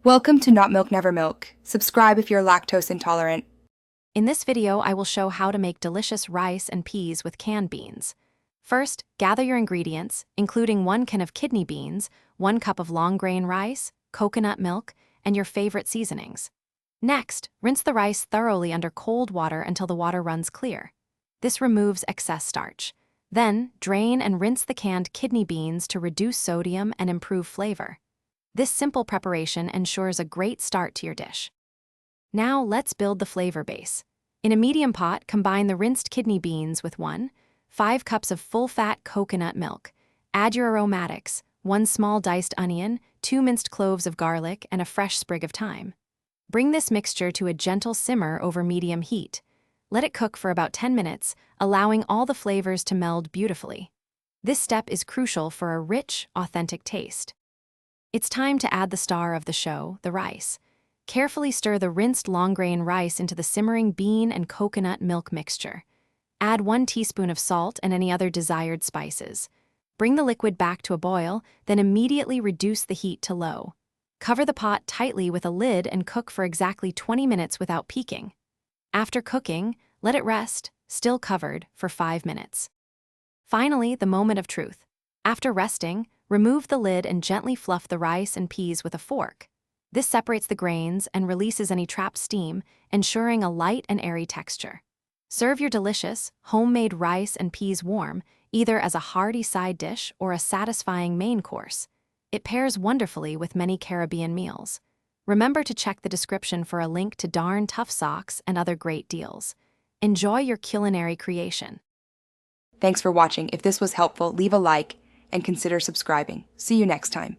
Welcome to Not Milk Never Milk. Subscribe if you're lactose intolerant. In this video, I will show how to make delicious rice and peas with canned beans. First, gather your ingredients, including 1 can of kidney beans, 1 cup of long-grain rice, coconut milk, and your favorite seasonings. Next, rinse the rice thoroughly under cold water until the water runs clear. This removes excess starch. Then, drain and rinse the canned kidney beans to reduce sodium and improve flavor. This simple preparation ensures a great start to your dish. Now let's build the flavor base. In a medium pot, combine the rinsed kidney beans with 5 cups of full-fat coconut milk. Add your aromatics, 1 small diced onion, 2 minced cloves of garlic, and a fresh sprig of thyme. Bring this mixture to a gentle simmer over medium heat. Let it cook for about 10 minutes, allowing all the flavors to meld beautifully. This step is crucial for a rich, authentic taste. It's time to add the star of the show, the rice. Carefully stir the rinsed long-grain rice into the simmering bean and coconut milk mixture. Add 1 teaspoon of salt and any other desired spices. Bring the liquid back to a boil, then immediately reduce the heat to low. Cover the pot tightly with a lid and cook for exactly 20 minutes without peaking. After cooking, let it rest, still covered, for 5 minutes. Finally, the moment of truth. After resting, remove the lid and gently fluff the rice and peas with a fork. This separates the grains and releases any trapped steam, ensuring a light and airy texture. Serve your delicious, homemade rice and peas warm, either as a hearty side dish or a satisfying main course. It pairs wonderfully with many Caribbean meals. Remember to check the description for a link to Darn Tough Socks and other great deals. Enjoy your culinary creation. Thanks for watching. If this was helpful, leave a like and consider subscribing. See you next time.